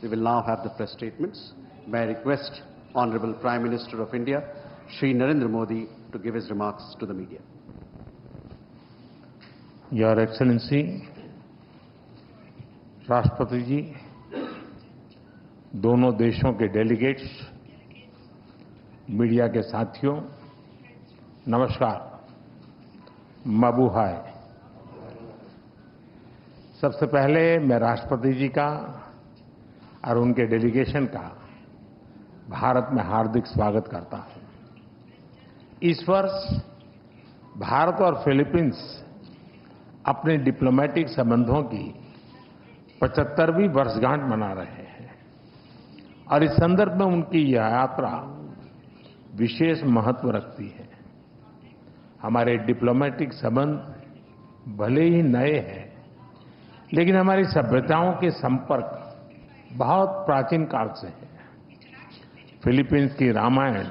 We will now have the press statements. May I request Honorable Prime Minister of India, Shri Narendra Modi, to give his remarks to the media. Your Excellency, राष्ट्रपति जी, दोनों देशों के delegates, media के साथियों, नमस्कार, मबूहाय। सबसे पहले मैं राष्ट्रपति जी का और उनके डेलीगेशन का भारत में हार्दिक स्वागत करता हूं। इस वर्ष भारत और फिलीपींस अपने डिप्लोमेटिक संबंधों की 75वीं वर्षगांठ मना रहे हैं और इस संदर्भ में उनकी यह यात्रा विशेष महत्व रखती है। हमारे डिप्लोमेटिक संबंध भले ही नए हैं, लेकिन हमारी सभ्यताओं के संपर्क बहुत प्राचीन काल से है। फिलीपींस की रामायण,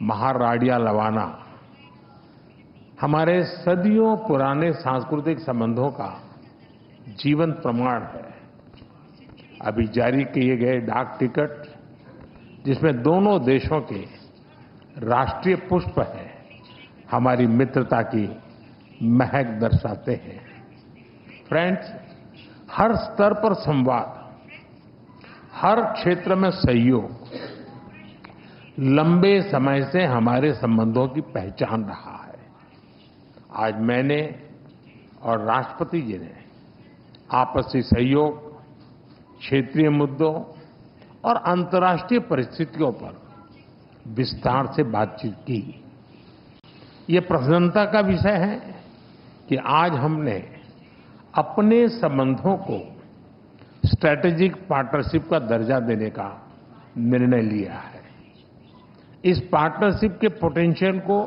महाराडिया लवाना हमारे सदियों पुराने सांस्कृतिक संबंधों का जीवंत प्रमाण है। अभी जारी किए गए डाक टिकट, जिसमें दोनों देशों के राष्ट्रीय पुष्प हैं, हमारी मित्रता की महक दर्शाते हैं। फ्रेंड्स, हर स्तर पर संवाद, हर क्षेत्र में सहयोग लंबे समय से हमारे संबंधों की पहचान रहा है। आज मैंने और राष्ट्रपति जी ने आपसी सहयोग, क्षेत्रीय मुद्दों और अंतर्राष्ट्रीय परिस्थितियों पर विस्तार से बातचीत की। ये प्रसन्नता का विषय है कि आज हमने अपने संबंधों को स्ट्रैटेजिक पार्टनरशिप का दर्जा देने का निर्णय लिया है। इस पार्टनरशिप के पोटेंशियल को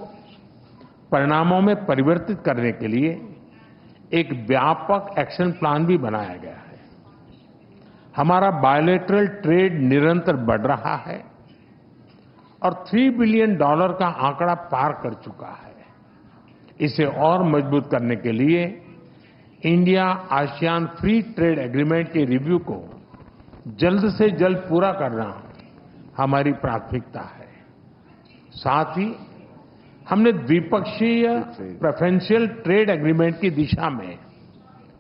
परिणामों में परिवर्तित करने के लिए एक व्यापक एक्शन प्लान भी बनाया गया है। हमारा बायलैटरल ट्रेड निरंतर बढ़ रहा है और $3 बिलियन का आंकड़ा पार कर चुका है। इसे और मजबूत करने के लिए India ASEAN free trade agreement के रिव्यू को जल्द से जल्द पूरा करना हमारी प्राथमिकता है। साथ ही हमने द्विपक्षीय प्रेफरेंशियल ट्रेड एग्रीमेंट की दिशा में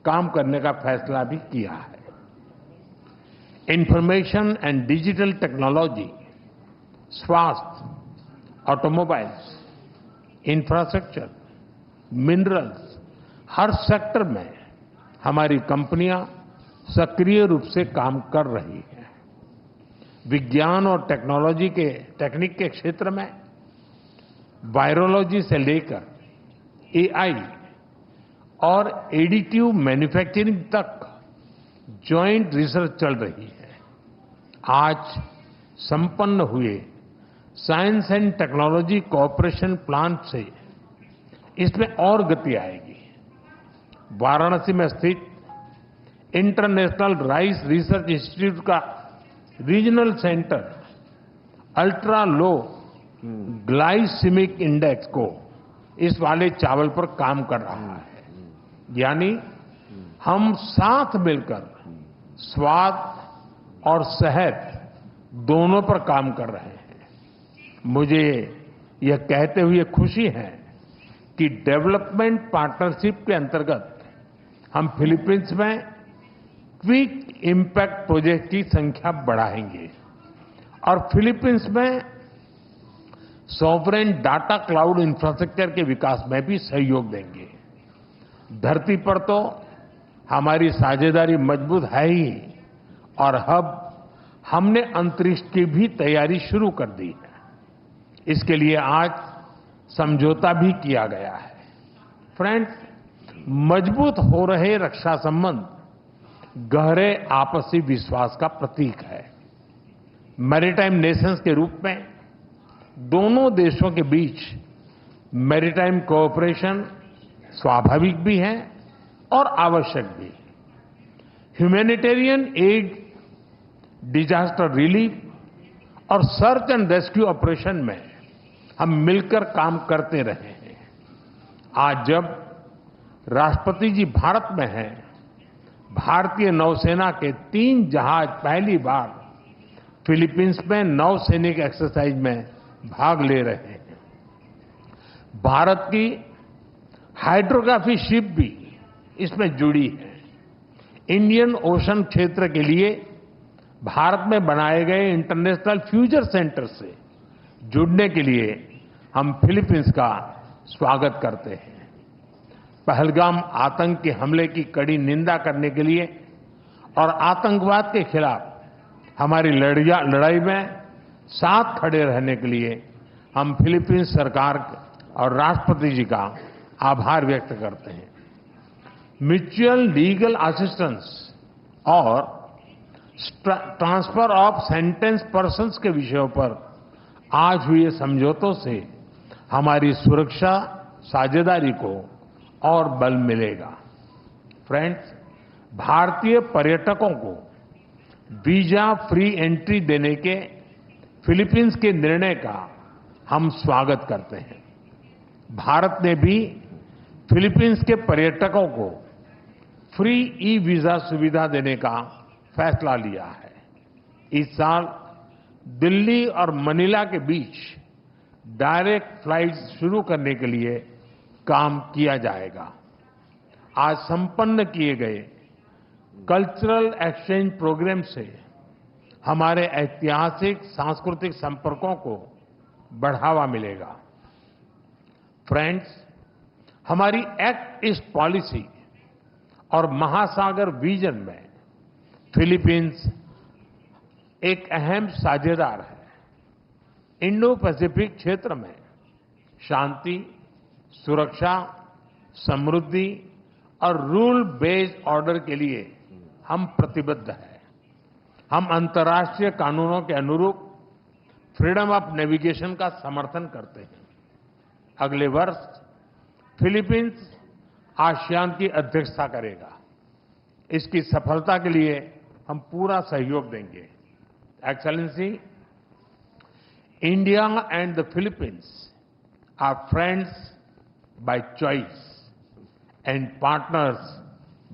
काम करने का फैसला भी किया है। इंफॉर्मेशन एंड डिजिटल टेक्नोलॉजी, स्वास्थ्य, ऑटोमोबाइल्स, इंफ्रास्ट्रक्चर, मिनरल्स, हर सेक्टर में हमारी कंपनियां सक्रिय रूप से काम कर रही हैं। विज्ञान और टेक्निक के क्षेत्र में वायरोलॉजी से लेकर एआई और एडिटिव मैन्युफैक्चरिंग तक जॉइंट रिसर्च चल रही है। आज संपन्न हुए science and technology cooperation plan से इसमें और गति आएगी। वाराणसी में स्थित इंटरनेशनल राइस रिसर्च इंस्टीट्यूट का regional centre ultra low glycemic index को इस वाले चावल पर काम कर रहा है। यानी हम साथ मिलकर स्वाद और सेहत दोनों पर काम कर रहे हैं। मुझे यह कहते हुए खुशी है कि डेवलपमेंट पार्टनरशिप के अंतर्गत हम फिलीपींस में क्विक इम्पैक्ट प्रोजेक्ट की संख्या बढ़ाएंगे और फिलीपींस में सॉवरेन डाटा क्लाउड इंफ्रास्ट्रक्चर के विकास में भी सहयोग देंगे। धरती पर तो हमारी साझेदारी मजबूत है ही और अब हमने अंतरिक्ष की भी तैयारी शुरू कर दी है। इसके लिए आज समझौता भी किया गया है। फ्रेंड्स, मजबूत हो रहे रक्षा संबंध गहरे आपसी विश्वास का प्रतीक है। मैरीटाइम नेशंस के रूप में दोनों देशों के बीच मैरीटाइम कोऑपरेशन स्वाभाविक भी है और आवश्यक भी। ह्यूमैनिटेरियन एड, डिजास्टर रिलीफ और सर्च एंड रेस्क्यू ऑपरेशन में हम मिलकर काम करते रहे हैं। आज जब राष्ट्रपति जी भारत में हैं, भारतीय नौसेना के 3 जहाज पहली बार फिलीपींस में नौसैनिक एक्सरसाइज में भाग ले रहे हैं। भारत की हाइड्रोग्राफी शिप भी इसमें जुड़ी है। इंडियन ओशन क्षेत्र के लिए भारत में बनाए गए इंटरनेशनल फ्यूचर सेंटर से जुड़ने के लिए हम फिलीपींस का स्वागत करते हैं। पहलगाम आतंकी हमले की कड़ी निंदा करने के लिए और आतंकवाद के खिलाफ हमारी लड़ाई में साथ खड़े रहने के लिए हम फिलीपींस सरकार और राष्ट्रपति जी का आभार व्यक्त करते हैं। म्यूचुअल लीगल असिस्टेंस और ट्रांसफर ऑफ सेंटेंस पर्सन्स के विषयों पर आज हुए समझौतों से हमारी सुरक्षा साझेदारी को और बल मिलेगा। फ्रेंड्स, भारतीय पर्यटकों को वीजा फ्री एंट्री देने के फिलीपींस के निर्णय का हम स्वागत करते हैं। भारत ने भी फिलीपींस के पर्यटकों को फ्री ई वीजा सुविधा देने का फैसला लिया है। इस साल दिल्ली और मनीला के बीच डायरेक्ट फ्लाइट्स शुरू करने के लिए काम किया जाएगा। आज संपन्न किए गए कल्चरल एक्सचेंज प्रोग्राम से हमारे ऐतिहासिक सांस्कृतिक संपर्कों को बढ़ावा मिलेगा। फ्रेंड्स, हमारी एक्ट ईस्ट पॉलिसी और महासागर विजन में फिलीपींस एक अहम साझेदार है। इंडो पैसिफिक क्षेत्र में शांति, सुरक्षा, समृद्धि और रूल बेस्ड ऑर्डर के लिए हम प्रतिबद्ध हैं। हम अंतर्राष्ट्रीय कानूनों के अनुरूप फ्रीडम ऑफ नेविगेशन का समर्थन करते हैं। अगले वर्ष फिलीपींस आसियान की अध्यक्षता करेगा। इसकी सफलता के लिए हम पूरा सहयोग देंगे। Excellency, India and the Philippines are friends by choice and partners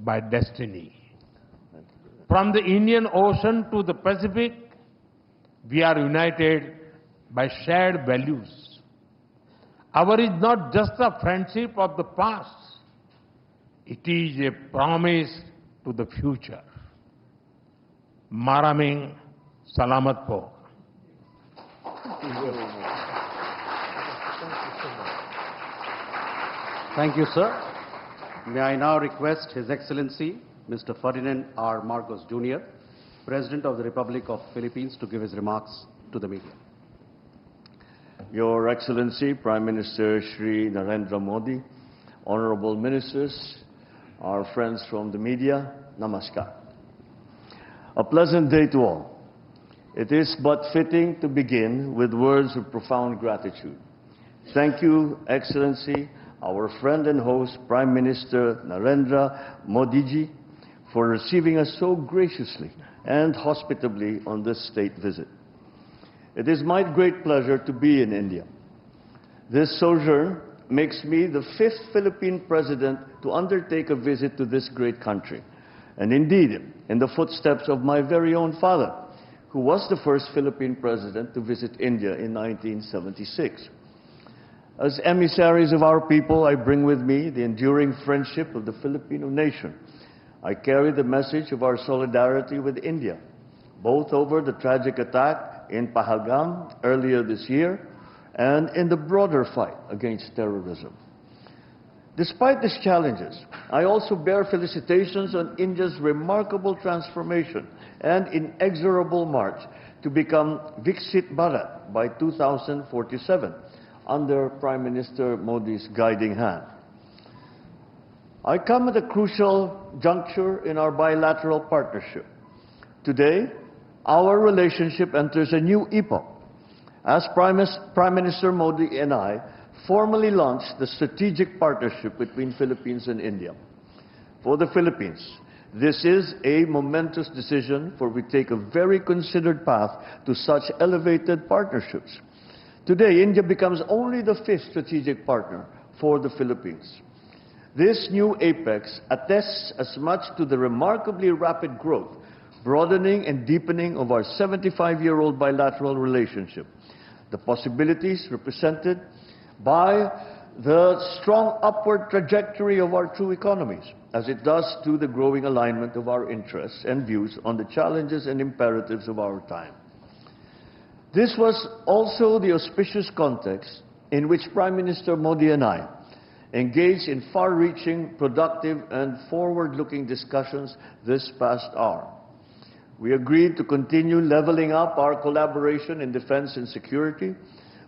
by destiny. From the Indian Ocean to the Pacific, we are united by shared values. Our is not just a friendship of the past, it is a promise to the future. Maraming Salamat po. Thank you, sir. May I now request His Excellency, Mr. Ferdinand R. Marcos Jr., President of the Republic of Philippines, to give his remarks to the media. Your Excellency, Prime Minister Shri Narendra Modi, Honorable Ministers, our friends from the media, Namaskar. A pleasant day to all. It is but fitting to begin with words of profound gratitude. Thank you, Excellency, our friend and host, Prime Minister Narendra Modi ji, for receiving us so graciously and hospitably on this state visit. It is my great pleasure to be in India. This sojourn makes me the 5th Philippine president to undertake a visit to this great country, and indeed in the footsteps of my very own father, who was the first Philippine president to visit India in 1976. As emissaries of our people, I bring with me the enduring friendship of the Filipino nation. I carry the message of our solidarity with India, both over the tragic attack in Pahalgam earlier this year and in the broader fight against terrorism. Despite these challenges, I also bear felicitations on India's remarkable transformation and inexorable march to become Viksit Bharat by 2047. Under Prime Minister Modi's guiding hand. I come at a crucial juncture in our bilateral partnership. Today, our relationship enters a new epoch as Prime Minister Modi and I formally launched the strategic partnership between Philippines and India. For the Philippines, this is a momentous decision, for we take a very considered path to such elevated partnerships. Today, India becomes only the 5th strategic partner for the Philippines. This new apex attests as much to the remarkably rapid growth, broadening and deepening of our 75-year-old bilateral relationship, the possibilities represented by the strong upward trajectory of our two economies, as it does to the growing alignment of our interests and views on the challenges and imperatives of our time. This was also the auspicious context in which Prime Minister Modi and I engaged in far-reaching, productive and forward-looking discussions this past hour. We agreed to continue leveling up our collaboration in defense and security.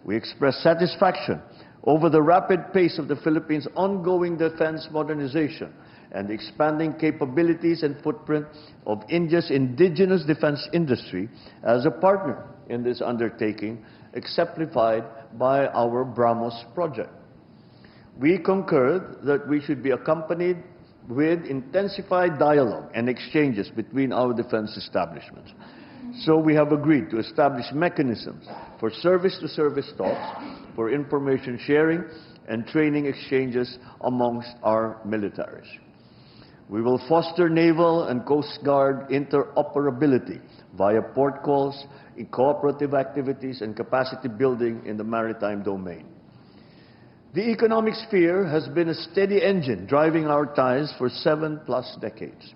We expressed satisfaction over the rapid pace of the Philippines' ongoing defense modernization and the expanding capabilities and footprint of India's indigenous defense industry as a partner in this undertaking, exemplified by our BrahMos project. We concurred that we should be accompanied with intensified dialogue and exchanges between our defense establishments. So we have agreed to establish mechanisms for service-to-service talks, for information sharing and training exchanges amongst our militaries. We will foster naval and coast guard interoperability via port calls, in cooperative activities and capacity building in the maritime domain. The economic sphere has been a steady engine driving our ties for 7+ decades.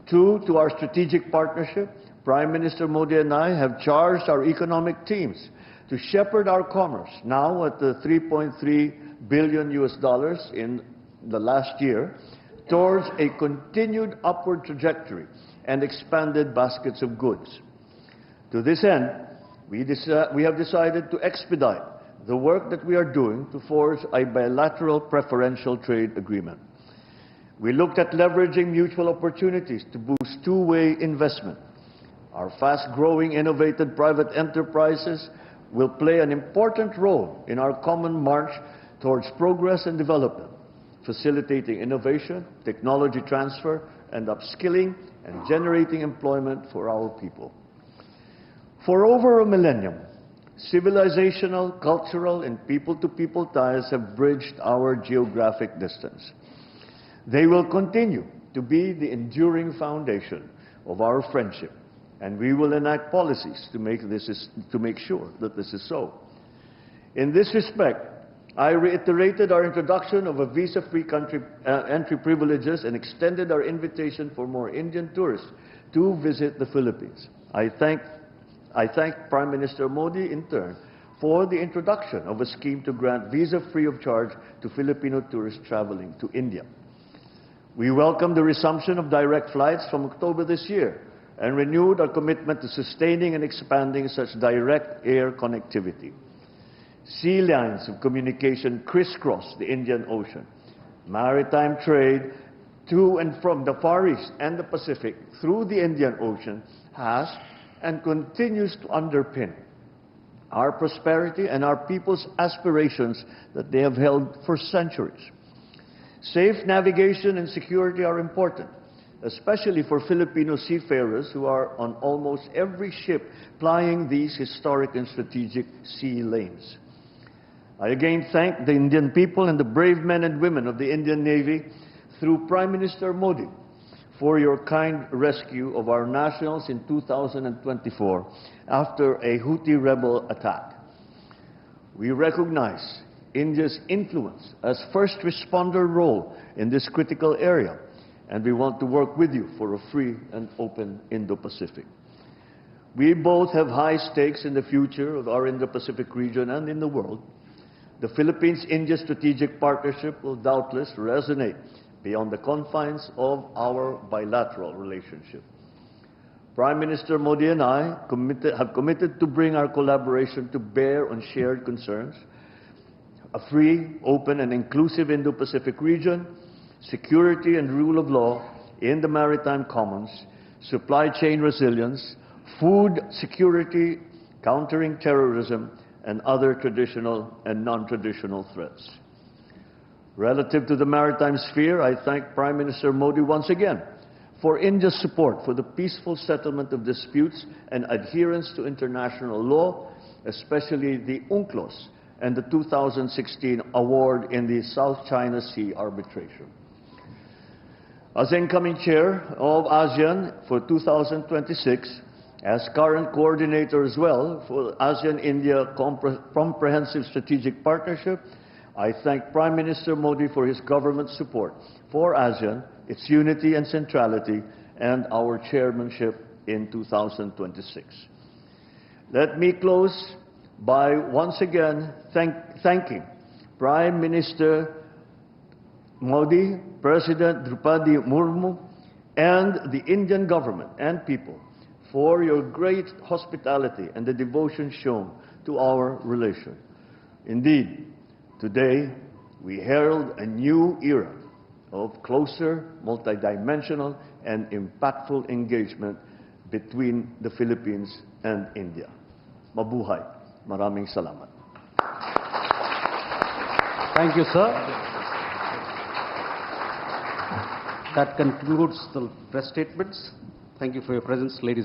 True to our strategic partnership, Prime Minister Modi and I have charged our economic teams to shepherd our commerce, now at the $3.3 billion in the last year, towards a continued upward trajectory and expanded baskets of goods. To this end, we have decided to expedite the work that we are doing to forge a bilateral preferential trade agreement. We looked at leveraging mutual opportunities to boost two-way investment. Our fast-growing, innovative private enterprises will play an important role in our common march towards progress and development, facilitating innovation, technology transfer, and upskilling, and generating employment for our people. For over a millennium, civilizational, cultural, and people-to-people ties have bridged our geographic distance. They will continue to be the enduring foundation of our friendship, and we will enact policies to make sure that this is so. In this respect, I reiterated our introduction of a visa-free entry privileges and extended our invitation for more Indian tourists to visit the Philippines. I thank Prime Minister Modi in turn for the introduction of a scheme to grant visa free of charge to Filipino tourists traveling to India. We welcome the resumption of direct flights from October this year and renewed our commitment to sustaining and expanding such direct air connectivity. Sea lines of communication crisscross the Indian Ocean. Maritime trade to and from the Far East and the Pacific through the Indian Ocean has and continues to underpin our prosperity and our people's aspirations that they have held for centuries. Safe navigation and security are important, especially for Filipino seafarers who are on almost every ship plying these historic and strategic sea lanes. I again thank the Indian people and the brave men and women of the Indian Navy through Prime Minister Modi for your kind rescue of our nationals in 2024 after a Houthi rebel attack. We recognize India's influence as first responder role in this critical area, and we want to work with you for a free and open Indo-Pacific. We both have high stakes in the future of our Indo-Pacific region and in the world. The Philippines-India strategic partnership will doubtless resonate beyond the confines of our bilateral relationship. Prime Minister Modi and I have committed to bring our collaboration to bear on shared concerns, a free, open, and inclusive Indo-Pacific region, security and rule of law in the maritime commons, supply chain resilience, food security, countering terrorism, and other traditional and non-traditional threats. Relative to the maritime sphere, I thank Prime Minister Modi once again for India's support for the peaceful settlement of disputes and adherence to international law, especially the UNCLOS and the 2016 award in the South China Sea arbitration. As incoming chair of ASEAN for 2026, as current coordinator as well for ASEAN-India Comprehensive Strategic Partnership, I thank Prime Minister Modi for his government support for ASEAN, its unity and centrality, and our chairmanship in 2026. Let me close by once again thanking Prime Minister Modi, President Draupadi Murmu, and the Indian government and people for your great hospitality and the devotion shown to our relation. Indeed, today we herald a new era of closer, multidimensional, and impactful engagement between the Philippines and India. Mabuhay. Maraming salamat. Thank you, sir. That concludes the press statements. Thank you for your presence, ladies